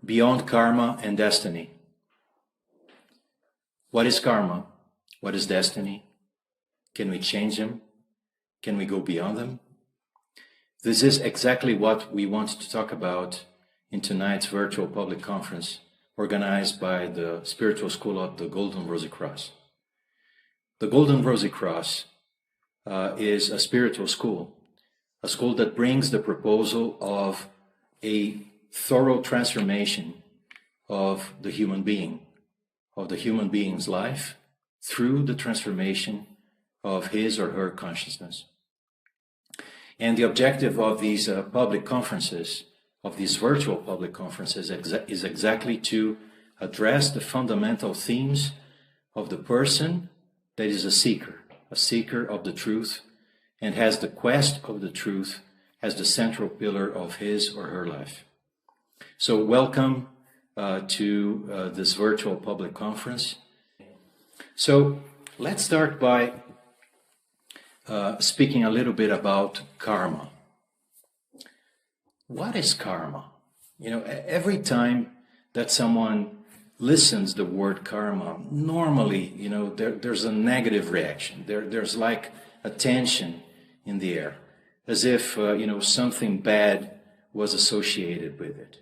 Beyond karma and destiny. What is karma? What is destiny? Can we change them? Can we go beyond them? This is exactly what we want to talk about in tonight's virtual public conference organized by the Spiritual School of the Golden Rosy Cross. The Golden Rosy Cross is a spiritual school, a school that brings the proposal of a thorough transformation of the human being, of the human being's life through the transformation of his or her consciousness. And the objective of these public conferences, of these virtual public conferences, is exactly to address the fundamental themes of the person that is a seeker of the truth, and has the quest of the truth as the central pillar of his or her life. So welcome to this virtual public conference. So let's start by speaking a little bit about karma. What is karma? You know, every time that someone listens the word karma, normally, you know, there's a negative reaction. There's like a tension in the air, as if, you know, something bad was associated with it.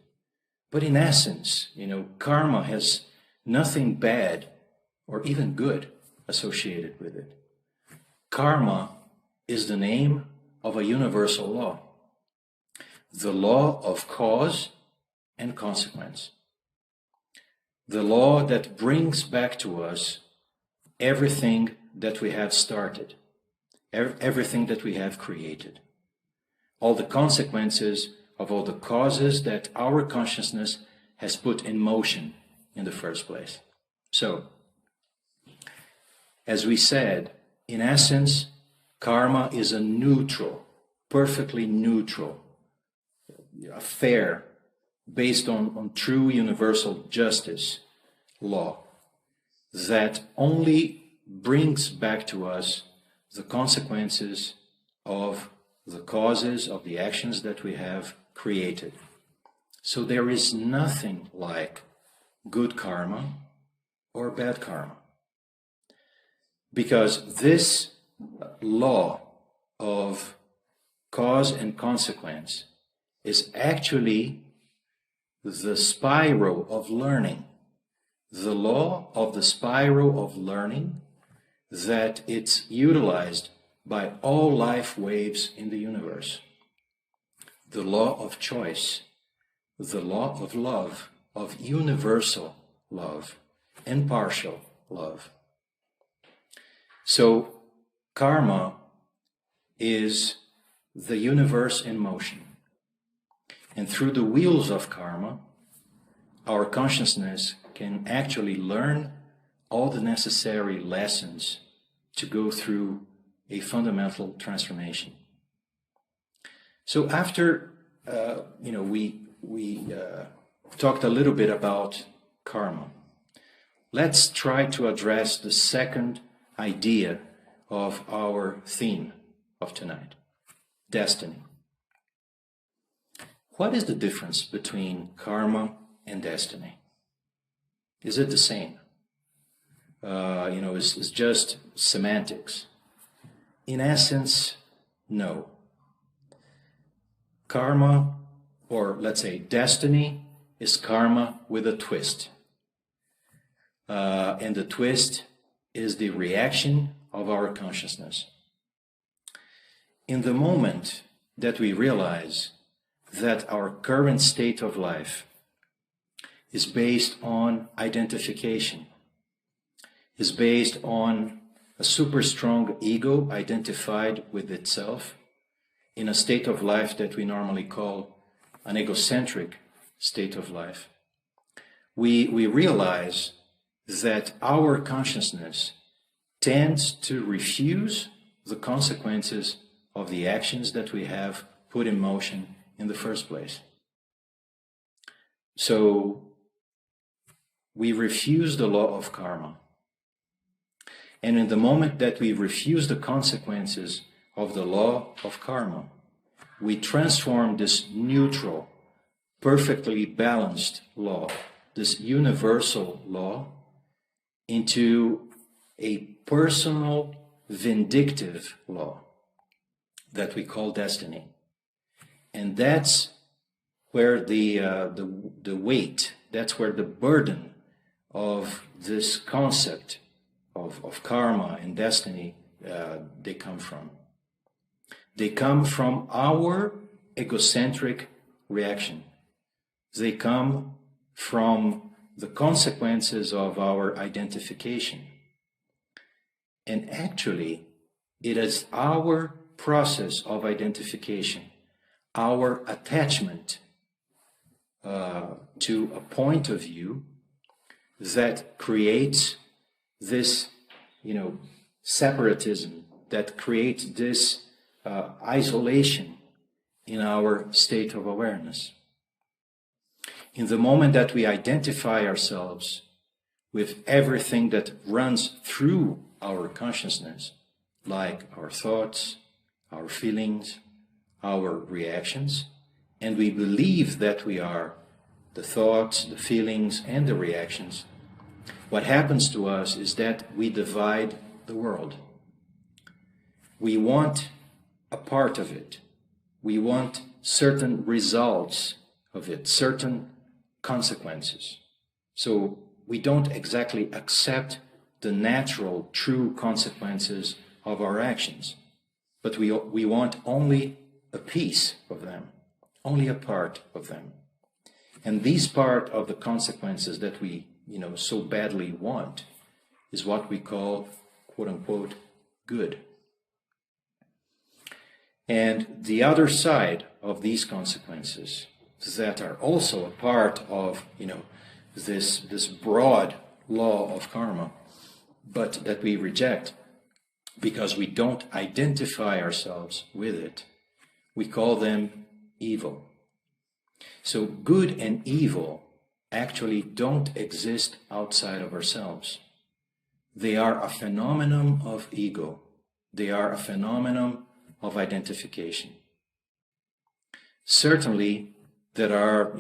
But in essence, you know, karma has nothing bad or even good associated with it. Karma is the name of a universal law, the law of cause and consequence, the law that brings back to us everything that we have started, everything that we have created, all the consequences of all the causes that our consciousness has put in motion in the first place. So, as we said, in essence, karma is a neutral, perfectly neutral affair based on true universal justice law that only brings back to us the consequences of the causes of the actions that we have created. So there is nothing like good karma or bad karma, because this law of cause and consequence is actually the spiral of learning, the law of the spiral of learning that it's utilized by all life waves in the universe. The law of choice, the law of love, of universal love, impartial love. So, karma is the universe in motion. And through the wheels of karma, our consciousness can actually learn all the necessary lessons to go through a fundamental transformation. So after, you know, we talked a little bit about karma, let's try to address the second idea of our theme of tonight, destiny. What is the difference between karma and destiny? Is it the same? You know, it's just semantics. In essence, no. Karma, or let's say destiny, is karma with a twist. And the twist is the reaction of our consciousness. In the moment that we realize that our current state of life is based on identification, is based on a super strong ego identified with itself in a state of life that we normally call an egocentric state of life, we realize that our consciousness tends to refuse the consequences of the actions that we have put in motion in the first place. So we refuse the law of karma. And in the moment that we refuse the consequences of the law of karma, we transform this neutral perfectly balanced law, this universal law, into a personal, vindictive law that we call destiny. And that's where the weight, that's where the burden of this concept of karma and destiny, they come from. They come from our egocentric reaction. They come from the consequences of our identification. And actually, it is our process of identification, our attachment to a point of view that creates this, separatism, that creates this isolation in our state of awareness. In the moment that we identify ourselves with everything that runs through our consciousness, like our thoughts, our feelings, our reactions, and we believe that we are the thoughts, the feelings, and the reactions, what happens to us is that we divide the world. We want a part of it. We want certain results of it, certain consequences. So we don't exactly accept the natural, true consequences of our actions, but we want only a piece of them, only a part of them. And this part of the consequences that we, so badly want is what we call, quote unquote, good. And the other side of these consequences that are also a part of, this broad law of karma, but that we reject because we don't identify ourselves with it, we call them evil. So good and evil actually don't exist outside of ourselves. They are a phenomenon of ego. They are a phenomenon of identification. Certainly, there are,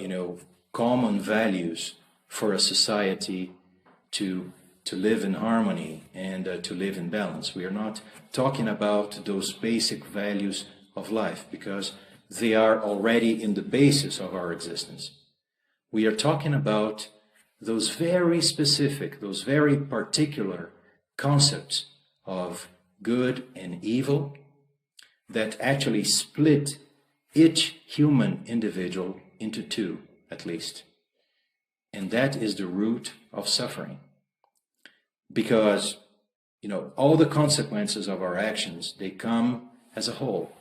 common values for a society to live in harmony and to live in balance. We are not talking about those basic values of life because they are already in the basis of our existence. We are talking about those very specific, those very particular concepts of good and evil that actually split each human individual into two, at least. And that is the root of suffering. Because, all the consequences of our actions, they come as a whole.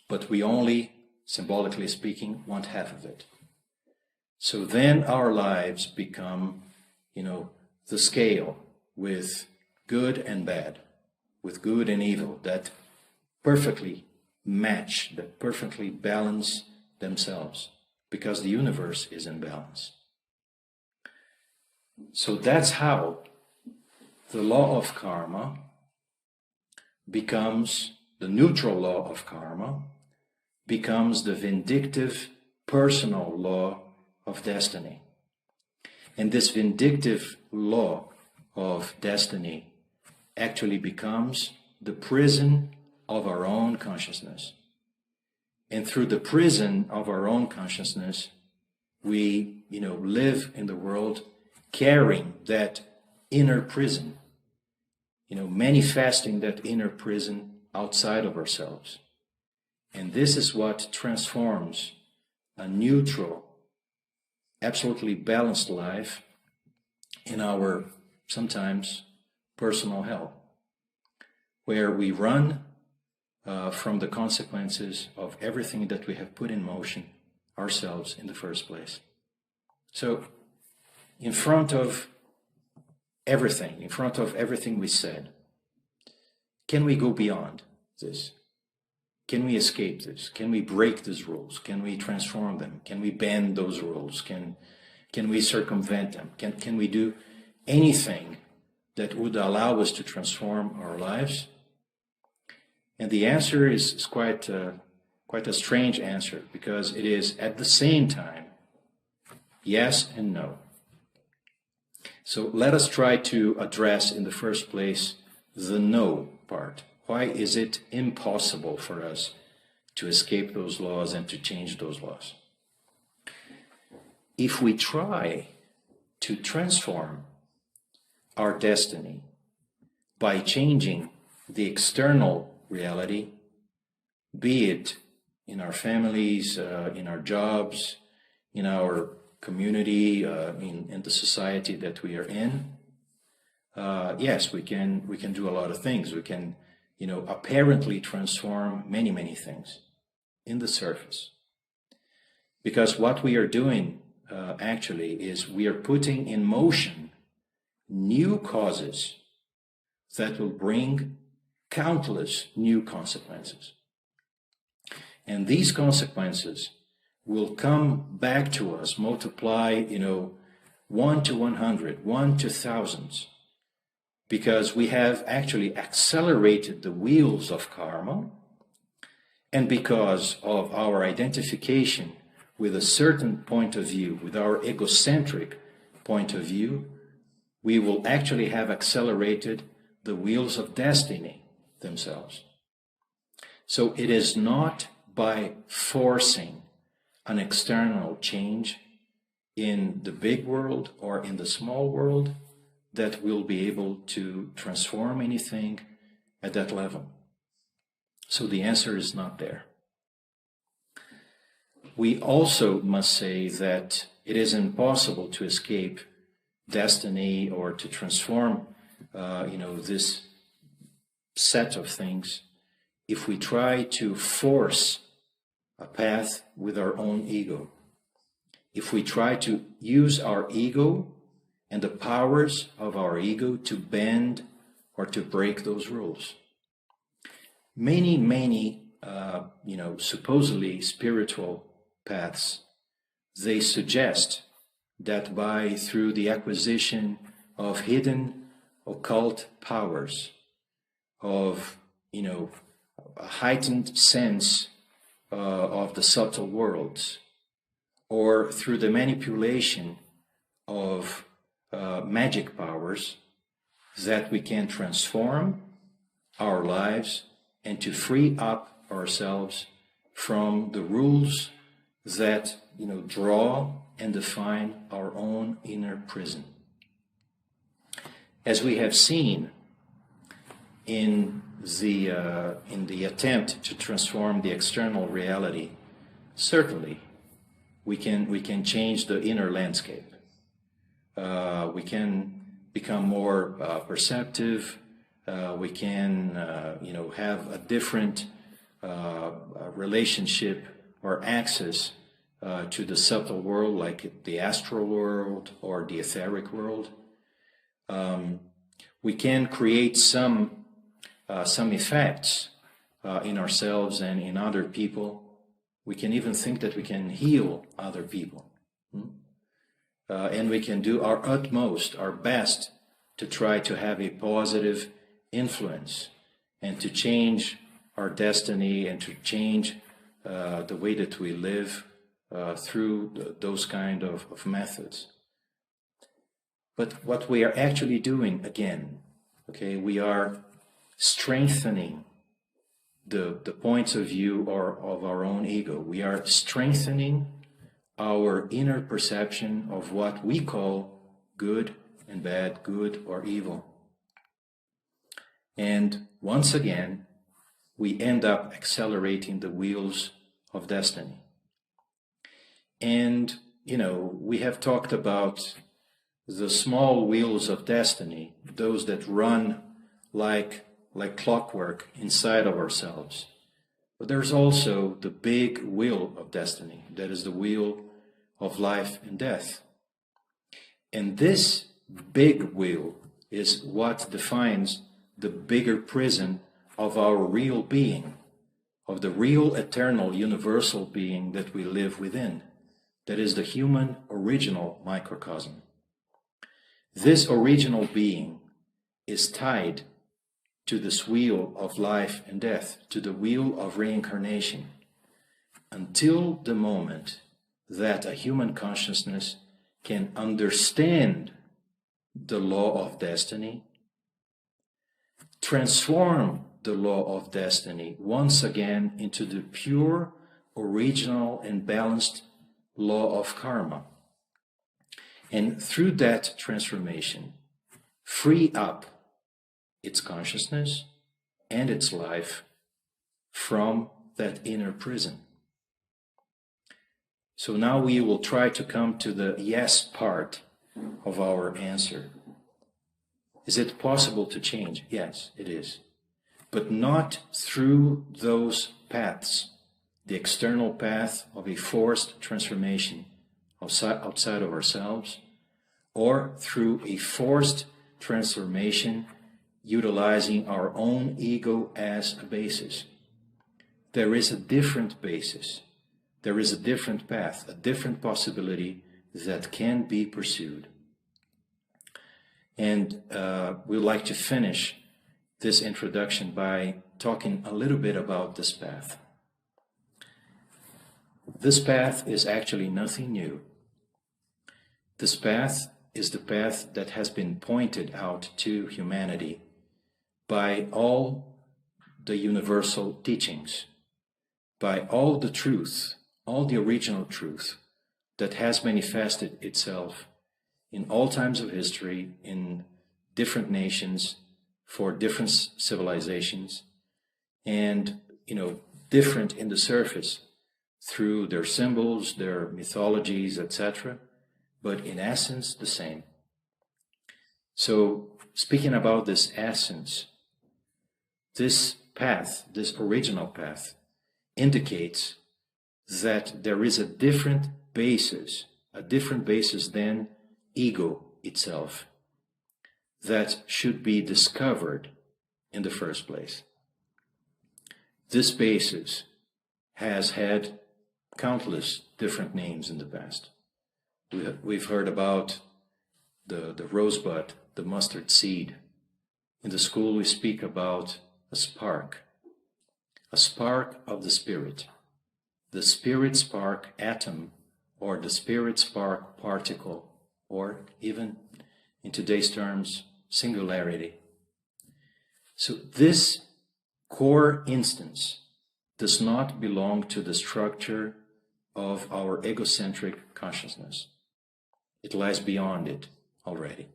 But we only, symbolically speaking, want half of it. So then our lives become, the scale with good and bad, with good and evil, that perfectly match, that perfectly balance themselves, because the universe is in balance. So that's how the law of karma becomes, the neutral law of karma becomes the vindictive personal law of destiny. And this vindictive law of destiny actually becomes the prison of our own consciousness. And through the prison of our own consciousness, we, live in the world carrying that inner prison, manifesting that inner prison outside of ourselves. And this is what transforms a neutral, absolutely balanced life in our, sometimes, personal hell, where we run from the consequences of everything that we have put in motion ourselves in the first place. So, in front of everything we said, can we go beyond this? Can we escape this? Can we break these rules? Can we transform them? Can we bend those rules? Can we circumvent them? Can we do anything that would allow us to transform our lives? And the answer is quite Quite a strange answer, because it is at the same time yes and no. So let us try to address in the first place the no part. Why is it impossible for us to escape those laws and to change those laws? If we try to transform our destiny by changing the external reality, be it in our families, in our jobs, in our community, in the society that we are in, yes, we can do a lot of things. We can, apparently transform many things in the surface. Because what we are doing actually is we are putting in motion new causes that will bring countless new consequences. And these consequences will come back to us, multiply, 1 to 100, 1 to thousands, because we have actually accelerated the wheels of karma, and because of our identification with a certain point of view, with our egocentric point of view, we will actually have accelerated the wheels of destiny themselves. So it is not by forcing an external change in the big world or in the small world that we'll be able to transform anything at that level. So the answer is not there. We also must say that it is impossible to escape destiny or to transform, this set of things if we try to force a path with our own ego. If we try to use our ego and the powers of our ego to bend or to break those rules. Many, supposedly spiritual paths, they suggest that through the acquisition of hidden occult powers, of, a heightened sense of the subtle worlds, or through the manipulation of magic powers, that we can transform our lives and to free up ourselves from the rules that, draw and define our own inner prison. As we have seen in the attempt to transform the external reality, certainly we can change the inner landscape. We can become more perceptive. We can, have a different relationship or access to the subtle world, like the astral world or the etheric world. We can create some effects in ourselves and in other people. We can even think that we can heal other people. And we can do our utmost, our best, to try to have a positive influence and to change our destiny and to change the way that we live through those kind of methods. But what we are actually doing, again, we are strengthening the points of view of our own ego. We are strengthening our inner perception of what we call good and bad, good or evil. And once again, we end up accelerating the wheels of destiny. And, we have talked about the small wheels of destiny, those that run like clockwork inside of ourselves. But there's also the big wheel of destiny, that is the wheel of life and death. And this big wheel is what defines the bigger prison of our real being, of the real, eternal, universal being that we live within. That is the human original microcosm. This original being is tied to this wheel of life and death, to the wheel of reincarnation. until the moment that a human consciousness can understand the law of destiny, transform the law of destiny once again into the pure, original, and balanced law of karma. And through that transformation, free up its consciousness and its life from that inner prison. So now we will try to come to the yes part of our answer. Is it possible to change? Yes, it is. But not through those paths, the external path of a forced transformation outside of ourselves, or through a forced transformation utilizing our own ego as a basis. There is a different basis. There is a different path, a different possibility that can be pursued. And we'd like to finish this introduction by talking a little bit about this path. This path is actually nothing new. This path is the path that has been pointed out to humanity by all the universal teachings, by all the truth, all the original truth that has manifested itself in all times of history, in different nations, for different civilizations, and, different in the surface through their symbols, their mythologies, etc., but in essence, the same. So, speaking about this essence, this path, this original path, indicates that there is a different basis than ego itself that should be discovered in the first place. This basis has had countless different names in the past. We've heard about the rosebud, the mustard seed. In the school we speak about a spark of the spirit spark atom, or the spirit spark particle, or even in today's terms, singularity. So this core instance does not belong to the structure of our egocentric consciousness. It lies beyond it already.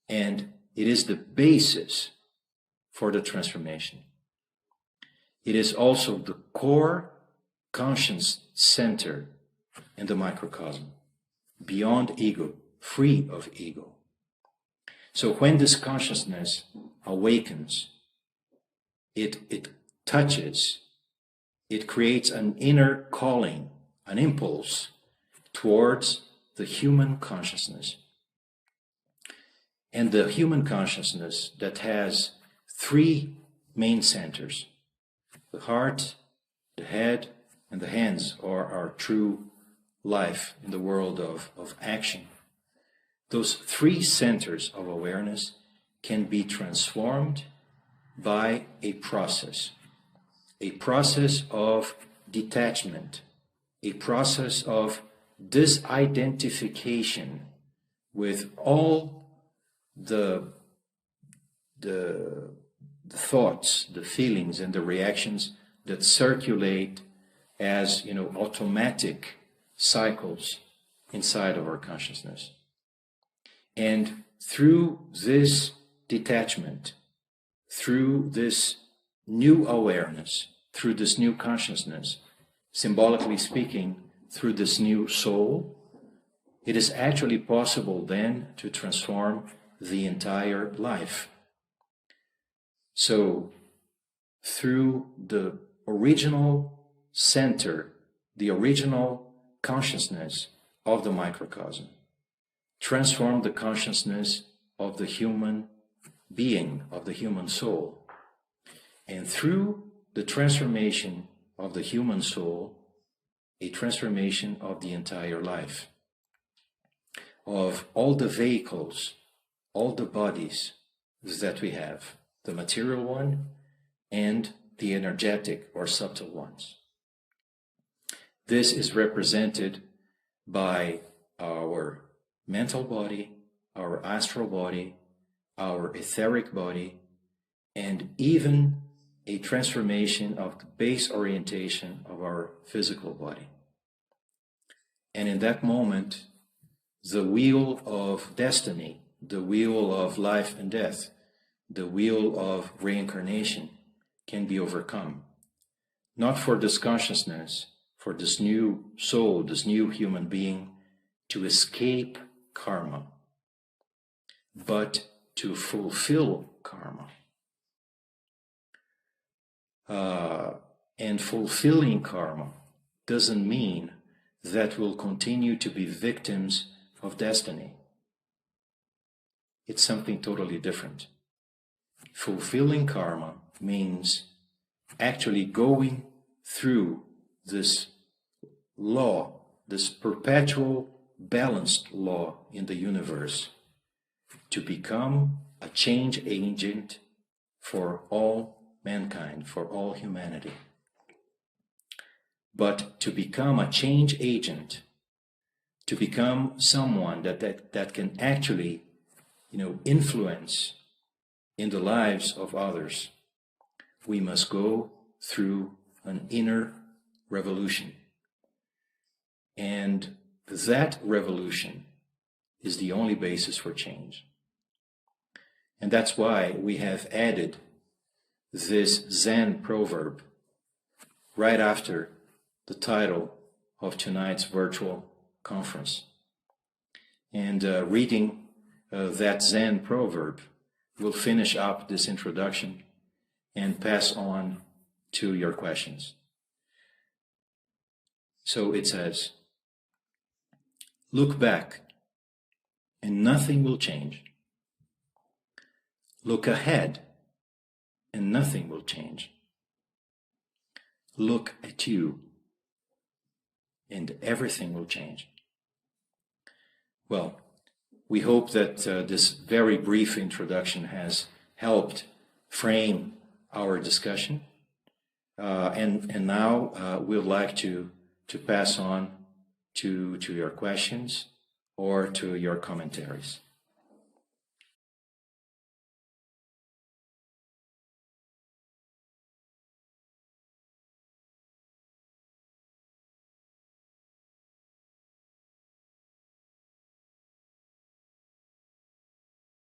And it is the basis for the transformation. It is also the core conscience center in the microcosm, beyond ego, free of ego. So when this consciousness awakens, it touches, it creates an inner calling, an impulse towards the human consciousness. And the human consciousness that has three main centers: the heart, the head, and the hands, or our true life in the world of action. Those three centers of awareness can be transformed by a process of detachment, a process of disidentification with all the thoughts, the feelings, and the reactions that circulate as, automatic cycles inside of our consciousness. And through this detachment, through this new awareness, through this new consciousness, symbolically speaking, through this new soul, it is actually possible then to transform the entire life. So, through the original center, the original consciousness of the microcosm, transform the consciousness of the human being, of the human soul. And through the transformation of the human soul, a transformation of the entire life, of all the vehicles, all the bodies that we have, the material one and the energetic or subtle ones. This is represented by our mental body, our astral body, our etheric body, and even a transformation of the base orientation of our physical body. And in that moment, the wheel of destiny, the wheel of life and death, the wheel of reincarnation can be overcome. Not for this consciousness, for this new soul, this new human being, to escape karma, but to fulfill karma. And fulfilling karma doesn't mean that we'll continue to be victims of destiny. It's something totally different. Fulfilling karma means actually going through this law, this perpetual balanced law in the universe, to become a change agent for all mankind, for all humanity. But to become a change agent, to become someone that can actually, influence in the lives of others, we must go through an inner revolution. And that revolution is the only basis for change. And that's why we have added this Zen proverb right after the title of tonight's virtual conference. And reading that Zen proverb will finish up this introduction and pass on to your questions. So it says, "Look back and nothing will change. Look ahead and nothing will change. Look at you and everything will change." Well, we hope that this very brief introduction has helped frame our discussion. And now we'd like to pass on to your questions or to your commentaries.